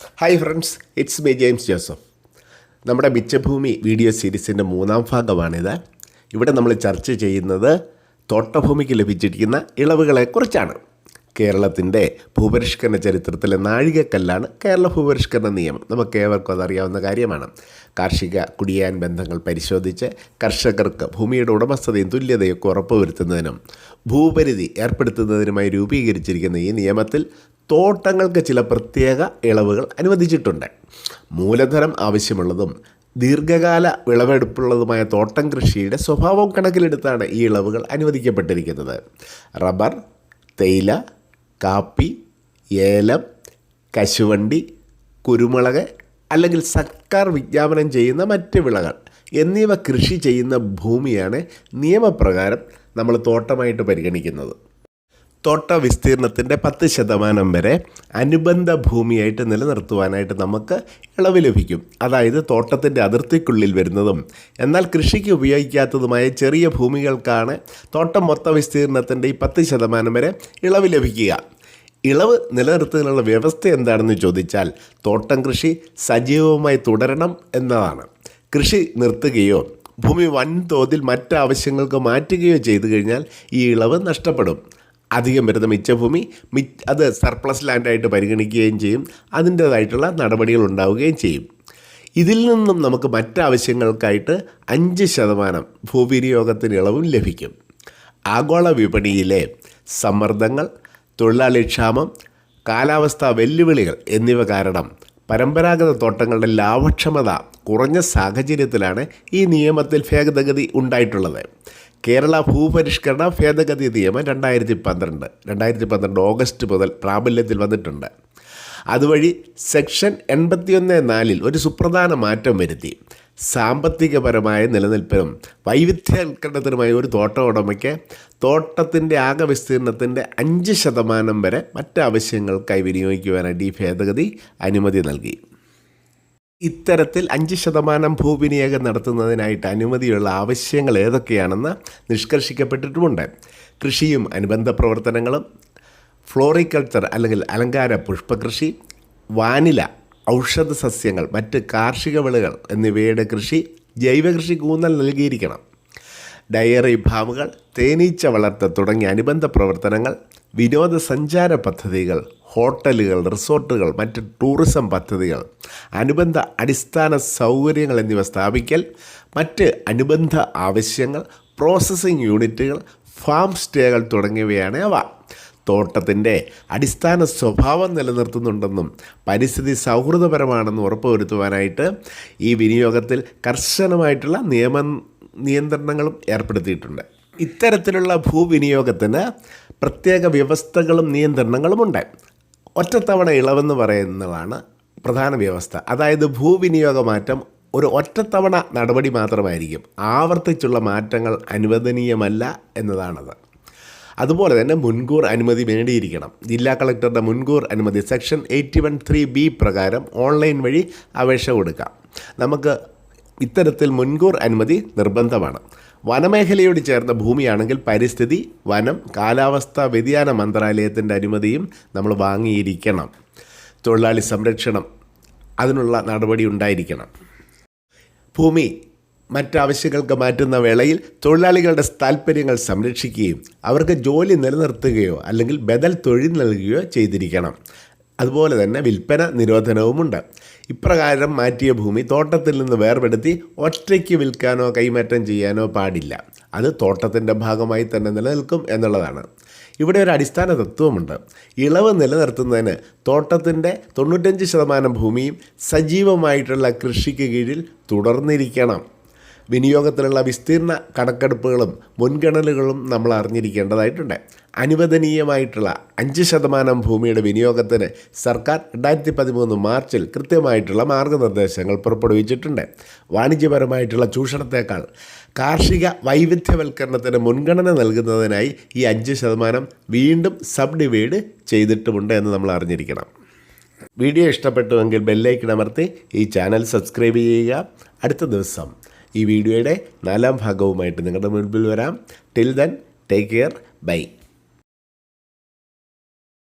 Hi friends, it's me James Joseph. നമ്മുടെ മിച്ചഭൂമി video സീരീസിൻ്റെ 3ാം ഭാഗമാണിത്. ഇവിടെ നമ്മൾ ചർച്ച ചെയ്യുന്നത് തോട്ടഭൂമിക്ക് ലഭിച്ചിരിക്കുന്ന ഇളവുകളെക്കുറിച്ചാണ്. കേരളത്തിൻ്റെ ഭൂപരിഷ്കരണ ചരിത്രത്തിലെ നാഴികക്കല്ലാണ് കേരള ഭൂപരിഷ്കരണ നിയമം. നമുക്ക് ഏവർക്കും അതറിയാവുന്ന കാര്യമാണ്. കാർഷിക കുടിയാൻ ബന്ധങ്ങൾ പരിശോധിച്ച് കർഷകർക്ക് ഭൂമിയുടെ ഉടമസ്ഥതയും തുല്യതയൊക്കെ ഉറപ്പുവരുത്തുന്നതിനും ഭൂപരിധി ഏർപ്പെടുത്തുന്നതിനുമായി രൂപീകരിച്ചിരിക്കുന്ന ഈ നിയമത്തിൽ തോട്ടങ്ങൾക്ക് ചില പ്രത്യേക ഇളവുകൾ അനുവദിച്ചിട്ടുണ്ട്. മൂലധനം ആവശ്യമുള്ളതും ദീർഘകാല വിളവെടുപ്പുള്ളതുമായ തോട്ടം കൃഷിയുടെ സ്വഭാവം കണക്കിലെടുത്താണ് ഈ ഇളവുകൾ അനുവദിക്കപ്പെട്ടിരിക്കുന്നത്. റബ്ബർ, തേയില, കാപ്പി, ഏലം, കശുവണ്ടി, കുരുമുളക് അല്ലെങ്കിൽ സർക്കാർ വിജ്ഞാപനം ചെയ്യുന്ന മറ്റ് വിളകൾ എന്നിവ കൃഷി ചെയ്യുന്ന ഭൂമിയാണ് നിയമപ്രകാരം നമ്മൾ തോട്ടമായിട്ട് പരിഗണിക്കുന്നത്. തോട്ട വിസ്തീർണത്തിൻ്റെ 10% വരെ അനുബന്ധ ഭൂമിയായിട്ട് നിലനിർത്തുവാനായിട്ട് നമുക്ക് ഇളവ് ലഭിക്കും. അതായത് തോട്ടത്തിൻ്റെ അതിർത്തിക്കുള്ളിൽ വരുന്നതും എന്നാൽ കൃഷിക്ക് ഉപയോഗിക്കാത്തതുമായ ചെറിയ ഭൂമികൾക്കാണ് തോട്ടം മൊത്ത വിസ്തീർണത്തിൻ്റെ ഈ 10% വരെ ഇളവ് ലഭിക്കുക. ഇളവ് നിലനിർത്തുന്നതിനുള്ള വ്യവസ്ഥ എന്താണെന്ന് ചോദിച്ചാൽ തോട്ടം കൃഷി സജീവമായി തുടരണം എന്നതാണ്. കൃഷി നിർത്തുകയോ ഭൂമി വൻതോതിൽ മറ്റാവശ്യങ്ങൾക്ക് മാറ്റുകയോ ചെയ്തു കഴിഞ്ഞാൽ ഈ ഇളവ് നഷ്ടപ്പെടും. അധികം വരുന്ന മിച്ചഭൂമി അത് സർപ്ലസ് ലാൻഡായിട്ട് പരിഗണിക്കുകയും ചെയ്യും. അതിൻ്റേതായിട്ടുള്ള നടപടികൾ ഉണ്ടാവുകയും ചെയ്യും. ഇതിൽ നിന്നും നമുക്ക് മറ്റാവശ്യങ്ങൾക്കായിട്ട് 5% ഭൂവിനിയോഗത്തിന് ഇളവും ലഭിക്കും. ആഗോള വിപണിയിലെ സമ്മർദ്ദങ്ങൾ, തൊഴിലാളി ക്ഷാമം, കാലാവസ്ഥാ വെല്ലുവിളികൾ എന്നിവ കാരണം പരമ്പരാഗത തോട്ടങ്ങളുടെ ലാഭക്ഷമത കുറഞ്ഞ സാഹചര്യത്തിലാണ് ഈ നിയമത്തിൽ ഭേദഗതി ഉണ്ടായിട്ടുള്ളത്. കേരള ഭൂപരിഷ്കരണ ഭേദഗതി നിയമം 2012 ഓഗസ്റ്റ് മുതൽ പ്രാബല്യത്തിൽ വന്നിട്ടുണ്ട്. അതുവഴി സെക്ഷൻ 81(4) ഒരു സുപ്രധാന മാറ്റം വരുത്തി. സാമ്പത്തികപരമായ നിലനിൽപ്പിനും വൈവിധ്യവൽക്കരണത്തിനുമായി ഒരു തോട്ട ഉടമയ്ക്ക് തോട്ടത്തിൻ്റെ ആകെ വിസ്തീർണത്തിൻ്റെ 5% വരെ മറ്റാവശ്യങ്ങൾക്കായി വിനിയോഗിക്കുവാനായിട്ട് ഈ ഭേദഗതി അനുമതി നൽകി. ഇത്തരത്തിൽ 5% ഭൂവിനിയോഗം നടത്തുന്നതിനായിട്ട് അനുമതിയുള്ള ആവശ്യങ്ങൾ ഏതൊക്കെയാണെന്ന് നിഷ്കർഷിക്കപ്പെട്ടിട്ടുമുണ്ട്. കൃഷിയും അനുബന്ധ പ്രവർത്തനങ്ങളും, ഫ്ലോറിക്കൾച്ചർ അല്ലെങ്കിൽ അലങ്കാര പുഷ്പകൃഷി, വാനില, ഔഷധ സസ്യങ്ങൾ, മറ്റ് കാർഷിക വിളകൾ എന്നിവയുടെ കൃഷി, ജൈവകൃഷിക്ക് ഊന്നൽ നൽകിയിരിക്കണം. ഡയറി ഫാമുകൾ, തേനീച്ച വളർത്തൽ തുടങ്ങിയ അനുബന്ധ പ്രവർത്തനങ്ങൾ, വിനോദസഞ്ചാര പദ്ധതികൾ, ഹോട്ടലുകൾ, റിസോർട്ടുകൾ, മറ്റ് ടൂറിസം പദ്ധതികൾ, അനുബന്ധ അടിസ്ഥാന സൗകര്യങ്ങൾ എന്നിവ സ്ഥാപിക്കൽ, മറ്റ് അനുബന്ധ ആവശ്യങ്ങൾ, പ്രോസസ്സിംഗ് യൂണിറ്റുകൾ, ഫാം സ്റ്റേകൾ തുടങ്ങിയവയാണ് അവ. തോട്ടത്തിൻ്റെ അടിസ്ഥാന സ്വഭാവം നിലനിർത്തുന്നുണ്ടെന്നും പരിസ്ഥിതി സൗഹൃദപരമാണെന്നും ഉറപ്പുവരുത്തുവാനായിട്ട് ഈ വിനിയോഗത്തിൽ കർശനമായിട്ടുള്ള നിയന്ത്രണങ്ങളും ഏർപ്പെടുത്തിയിട്ടുണ്ട്. ഇത്തരത്തിലുള്ള ഭൂവിനിയോഗത്തിന് പ്രത്യേക വ്യവസ്ഥകളും നിയന്ത്രണങ്ങളുമുണ്ട്. ഒറ്റത്തവണ ഇളവെന്ന് പറയുന്നതാണ് പ്രധാന വ്യവസ്ഥ. അതായത് ഭൂവിനിയോഗ മാറ്റം ഒരു ഒറ്റത്തവണ നടപടി മാത്രമായിരിക്കും. ആവർത്തിച്ചുള്ള മാറ്റങ്ങൾ അനുവദനീയമല്ല എന്നതാണത്. അതുപോലെ തന്നെ മുൻകൂർ അനുമതി വേണ്ടിയിരിക്കണം. ജില്ലാ കളക്ടറുടെ മുൻകൂർ അനുമതി സെക്ഷൻ 81(3)(b) പ്രകാരം ഓൺലൈൻ വഴി അപേക്ഷ കൊടുക്കാം. നമുക്ക് ഇത്തരത്തിൽ മുൻകൂർ അനുമതി നിർബന്ധമാണ്. വനമേഖലയോട് ചേർന്ന ഭൂമിയാണെങ്കിൽ പരിസ്ഥിതി, വനം, കാലാവസ്ഥാ വ്യതിയാന മന്ത്രാലയത്തിൻ്റെ അനുമതിയും നമ്മൾ വാങ്ങിയിരിക്കണം. തൊഴിലാളി സംരക്ഷണം, അതിനുള്ള നടപടി ഉണ്ടായിരിക്കണം. ഭൂമി മറ്റാവശ്യങ്ങൾക്ക് മാറ്റുന്ന വേളയിൽ തൊഴിലാളികളുടെ താൽപ്പര്യങ്ങൾ സംരക്ഷിക്കുകയും അവർക്ക് ജോലി നിലനിർത്തുകയോ അല്ലെങ്കിൽ ബദൽ തൊഴിൽ നൽകുകയോ ചെയ്തിരിക്കണം. അതുപോലെ തന്നെ വിൽപ്പന നിരോധനവുമുണ്ട്. ഇപ്രകാരം മാറ്റിയ ഭൂമി തോട്ടത്തിൽ നിന്ന് വേർപെടുത്തി ഒറ്റയ്ക്ക് വിൽക്കാനോ കൈമാറ്റം ചെയ്യാനോ പാടില്ല. അത് തോട്ടത്തിൻ്റെ ഭാഗമായി തന്നെ നിലനിൽക്കും എന്നുള്ളതാണ്. ഇവിടെ ഒരു അടിസ്ഥാന തത്വമുണ്ട്. ഇളവ് നിലനിർത്തുന്നതിന് തോട്ടത്തിൻ്റെ 95% ഭൂമിയും സജീവമായിട്ടുള്ള കൃഷിക്ക് കീഴിൽ തുടർന്നിരിക്കണം. വിനിയോഗത്തിലുള്ള വിസ്തീർണ കണക്കെടുപ്പുകളും മുൻഗണനകളും നമ്മൾ അറിഞ്ഞിരിക്കേണ്ടതായിട്ടുണ്ട്. അനുവദനീയമായിട്ടുള്ള 5% ഭൂമിയുടെ വിനിയോഗത്തിന് സർക്കാർ 2013 മാർച്ചിൽ കൃത്യമായിട്ടുള്ള മാർഗനിർദ്ദേശങ്ങൾ പുറപ്പെടുവിച്ചിട്ടുണ്ട്. വാണിജ്യപരമായിട്ടുള്ള ചൂഷണത്തേക്കാൾ കാർഷിക വൈവിധ്യവൽക്കരണത്തിന് മുൻഗണന നൽകുന്നതിനായി ഈ 5% വീണ്ടും സബ് ഡിവൈഡ് ചെയ്തിട്ടുമുണ്ട് എന്ന് നമ്മൾ അറിഞ്ഞിരിക്കണം. വീഡിയോ ഇഷ്ടപ്പെട്ടുവെങ്കിൽ ബെല്ലൈക്കൺ അമർത്തി ഈ ചാനൽ സബ്സ്ക്രൈബ് ചെയ്യുക. അടുത്ത ദിവസം ഈ വീഡിയോയുടെ 4ാം ഭാഗവുമായിട്ട് നിങ്ങളുടെ മുൻപിൽ വരാം. Till then, take care, by.